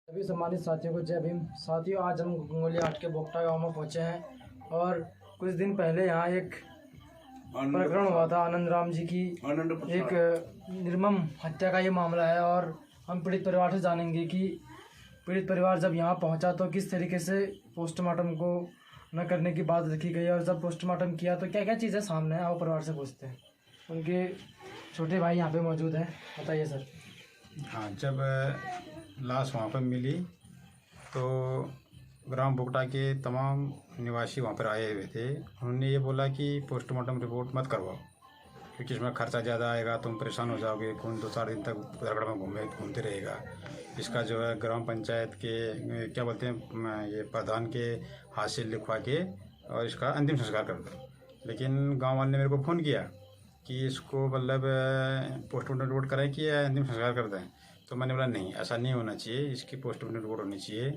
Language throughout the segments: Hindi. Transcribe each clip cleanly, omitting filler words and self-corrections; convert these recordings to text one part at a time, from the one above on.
सभी सम्मानित साथियों को जय भीम। साथियों, आज हम गंगोली हाट के बोगटा गांव में पहुंचे हैं और कुछ दिन पहले यहाँ एक प्रकरण हुआ था। आनंद राम जी की एक निर्मम हत्या का ये मामला है और हम पीड़ित परिवार से जानेंगे कि पीड़ित परिवार जब यहाँ पहुंचा तो किस तरीके से पोस्टमार्टम को न करने की बात रखी गई और जब पोस्टमार्टम किया तो क्या क्या चीज़ें सामने है, आओ परिवार से पूछते हैं। उनके छोटे भाई यहाँ पे मौजूद हैं, बताइए सर। हाँ, जब लाश वहाँ पर मिली तो ग्राम बोगटा के तमाम निवासी वहाँ पर आए हुए थे। उन्होंने ये बोला कि पोस्टमार्टम रिपोर्ट मत करवाओ क्योंकि इसमें खर्चा ज़्यादा आएगा, तुम परेशान हो जाओगे, खून 2-4 दिन तक रगड़ में घूमते रहेगा। इसका जो है ग्राम पंचायत के क्या बोलते हैं ये प्रधान के हाथ से लिखवा के और इसका अंतिम संस्कार कर दो। लेकिन गाँव वाले ने मेरे को फ़ोन किया कि इसको मतलब पोस्टमार्टम रिपोर्ट कराएं कि अंतिम संस्कार कर दें। तो मैंने बोला नहीं, ऐसा नहीं होना चाहिए, इसकी पोस्टमार्टम रिपोर्ट होनी चाहिए।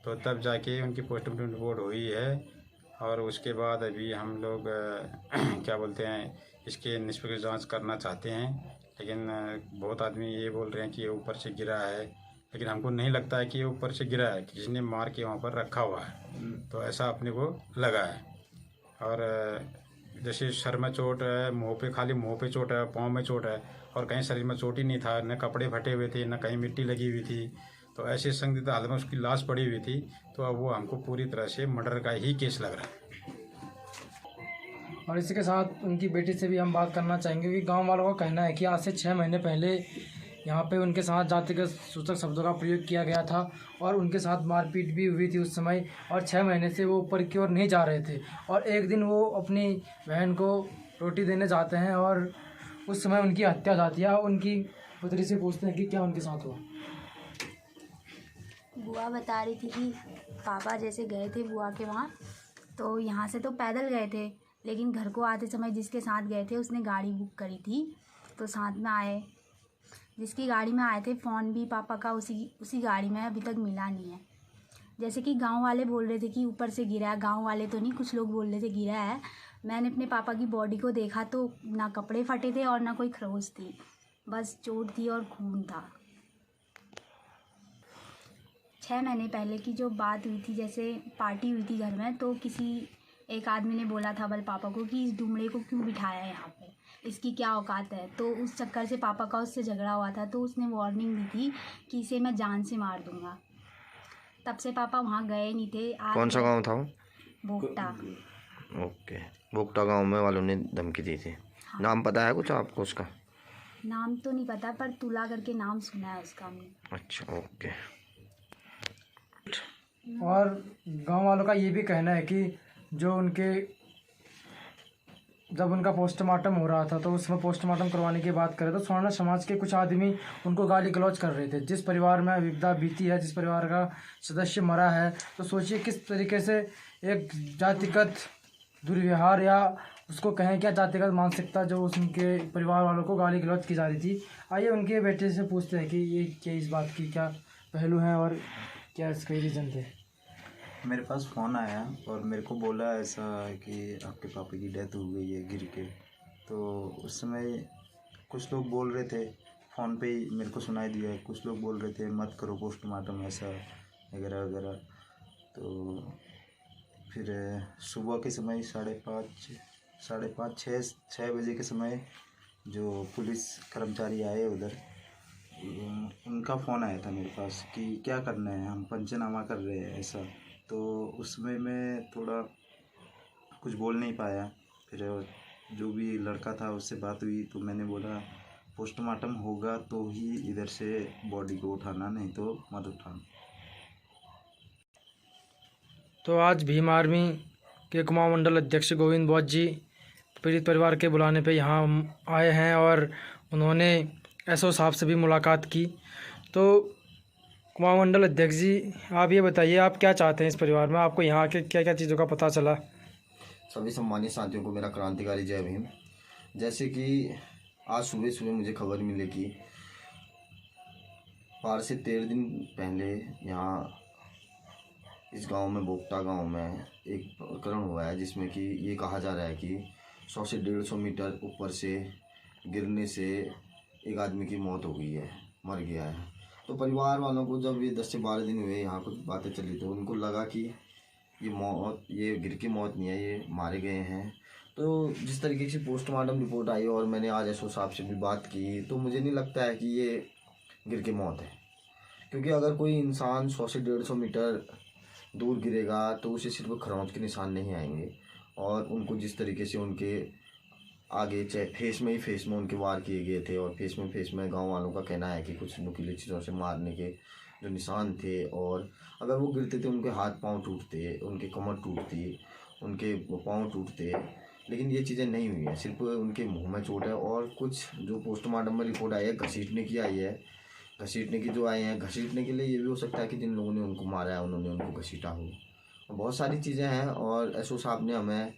तो तब जाके उनकी पोस्टमार्टम रिपोर्ट हुई है और उसके बाद अभी हम लोग क्या बोलते हैं इसके निष्पक्ष जांच करना चाहते हैं। लेकिन बहुत आदमी ये बोल रहे हैं कि ये ऊपर से गिरा है, लेकिन हमको नहीं लगता है कि ये ऊपर से गिरा है, किसी ने मार के वहाँ पर रखा हुआ है। तो ऐसा अपने को लगा है। और जैसे सर में चोट है, मुँह पे खाली मुँह पे चोट है, पाँव में चोट है और कहीं शरीर में चोट ही नहीं था, न कपड़े फटे हुए थे, न कहीं मिट्टी लगी हुई थी। तो ऐसे संदिग्ध हालत में उसकी लाश पड़ी हुई थी। तो अब वो हमको पूरी तरह से मर्डर का ही केस लग रहा है। और इसी के साथ उनकी बेटी से भी हम बात करना चाहेंगे क्योंकि गांव वालों का कहना है कि आज से 6 महीने पहले यहाँ पे उनके साथ जातिगत सूचक शब्दों का प्रयोग किया गया था और उनके साथ मारपीट भी हुई थी उस समय। और 6 महीने से वो ऊपर की ओर नहीं जा रहे थे और एक दिन वो अपनी बहन को रोटी देने जाते हैं और उस समय उनकी हत्या हो जाती है। उनकी पुत्री से पूछते हैं कि क्या उनके साथ हुआ। बुआ बता रही थी कि पापा जैसे गए थे बुआ के वहाँ, तो यहाँ से तो पैदल गए थे, लेकिन घर को आते समय जिसके साथ गए थे उसने गाड़ी बुक करी थी तो साथ में आए। जिसकी गाड़ी में आए थे फ़ोन भी पापा का उसी गाड़ी में अभी तक मिला नहीं है। जैसे कि गांव वाले बोल रहे थे कि ऊपर से गिरा है, गांव वाले तो नहीं, कुछ लोग बोल रहे थे गिरा है। मैंने अपने पापा की बॉडी को देखा तो ना कपड़े फटे थे और ना कोई खरोच थी, बस चोट थी और खून था। 6 महीने पहले की जो बात हुई थी, जैसे पार्टी हुई थी घर में, तो किसी एक आदमी ने बोला था बल पापा को कि इस डूमड़े को क्यों बिठाया है यहाँ पे, इसकी क्या औकात है। तो उस चक्कर से पापा का उससे झगड़ा हुआ था, तो उसने वार्निंग दी थी कि इसे मैं जान से मार दूंगा। तब से पापा वहाँ गए नहीं थे। कौन सा गांव था वो? बोगटा। ओके, बोगटा गांव में वालों ने धमकी दी थी। हाँ। नाम पता है कुछ आपको उसका? नाम तो नहीं पता पर तुला करके नाम सुना है उसका हमने। अच्छा, ओके। और गांव वालों का ये भी कहना है कि जो जब उनका पोस्टमार्टम हो रहा था तो उसमें पोस्टमार्टम करवाने की बात करें तो स्वर्ण समाज के कुछ आदमी उनको गाली गलौज कर रहे थे। जिस परिवार में विपदा बीती है, जिस परिवार का सदस्य मरा है, तो सोचिए किस तरीके से एक जातिगत दुर्व्यवहार या उसको कहें क्या जातिगत मानसिकता जो उनके परिवार वालों को गाली गलौज की जा रही थी। आइए उनके बेटे से पूछते हैं कि ये क्या इस बात की क्या पहलू हैं और क्या इसके रीज़न थे। मेरे पास फ़ोन आया और मेरे को बोला ऐसा कि आपके पापा की डेथ हो गई है गिर के। तो उस समय कुछ लोग बोल रहे थे, फ़ोन पे ही मेरे को सुनाई दिया, कुछ लोग बोल रहे थे मत करो पोस्टमार्टम ऐसा वगैरह वगैरह। तो फिर सुबह के समय 5:30 6 बजे के समय जो पुलिस कर्मचारी आए उधर, उनका फ़ोन आया था मेरे पास कि क्या करना है, हम पंचनामा कर रहे हैं ऐसा। तो उस समय मैं थोड़ा कुछ बोल नहीं पाया। फिर जो भी लड़का था उससे बात हुई तो मैंने बोला पोस्टमार्टम होगा तो ही इधर से बॉडी को उठाना, नहीं तो मत उठाना। तो आज भीम आर्मी के कुमाऊं मंडल अध्यक्ष गोविंद बौद्ध जी पीड़ित परिवार के बुलाने पे यहाँ आए हैं और उन्होंने एसओ साहब से भी मुलाकात की। तो कुमाऊं मंडल अध्यक्ष जी, आप ये बताइए आप क्या चाहते हैं इस परिवार में, आपको यहाँ के क्या क्या चीज़ों का पता चला? सभी सम्मानित साथियों को मेरा क्रांतिकारी जय भीम। जैसे कि आज सुबह सुबह मुझे खबर मिली कि 12 से 13 दिन पहले यहाँ इस गांव में, बोगटा गांव में एक प्रकरण हुआ है जिसमें कि ये कहा जा रहा है कि 100 से 150 मीटर ऊपर से गिरने से एक आदमी की मौत हो गई है, मर गया है। तो परिवार वालों को जब ये 10 से 12 दिन हुए यहाँ कुछ बातें चली तो उनको लगा कि ये गिर की मौत नहीं है, ये मारे गए हैं। तो जिस तरीके से पोस्टमार्टम रिपोर्ट आई और मैंने आज एसओ साहब से भी बात की, तो मुझे नहीं लगता है कि ये गिर की मौत है, क्योंकि अगर कोई इंसान 100 से 150 मीटर दूर गिरेगा तो उसे सिर्फ खरोंच के निशान नहीं आएंगे, और उनको जिस तरीके से उनके आगे फेस में उनके वार किए गए थे, और फेस में गांव वालों का कहना है कि कुछ नुकीली चीज़ों से मारने के जो निशान थे, और अगर वो गिरते थे उनके हाथ पांव टूटते, उनके कमर टूटती, उनके पांव टूटते, लेकिन ये चीज़ें नहीं हुई हैं। सिर्फ उनके मुंह में चोट है, और कुछ जो पोस्टमार्टम में रिपोर्ट आई है घसीटने की आई है, घसीटने की जो आए हैं, घसीटने के लिए ये भी हो सकता है कि जिन लोगों ने उनको मारा है उन्होंने उनको घसीटा हो। बहुत सारी चीज़ें हैं, और एसओ साहब ने हमें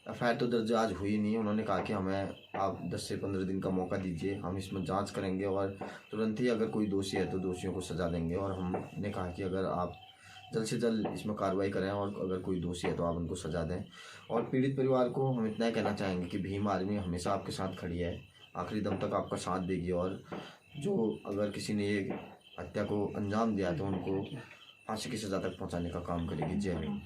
एफआईआर तो दर्ज आज हुई नहीं, उन्होंने कहा कि हमें आप 10 से 15 दिन का मौका दीजिए, हम इसमें जांच करेंगे और तुरंत ही अगर कोई दोषी है तो दोषियों को सज़ा देंगे। और हमने कहा कि अगर आप जल्द से जल्द इसमें कार्रवाई करें और अगर कोई दोषी है तो आप उनको सज़ा दें। और पीड़ित परिवार को हम इतना ही कहना चाहेंगे कि भीम आर्मी हमेशा आपके साथ खड़ी है, आखिरी दम तक आपका साथ देगी, और जो अगर किसी ने ये हत्या को अंजाम दिया तो उनको फांसी की सज़ा तक पहुंचाने का काम करेगी। जय भीम।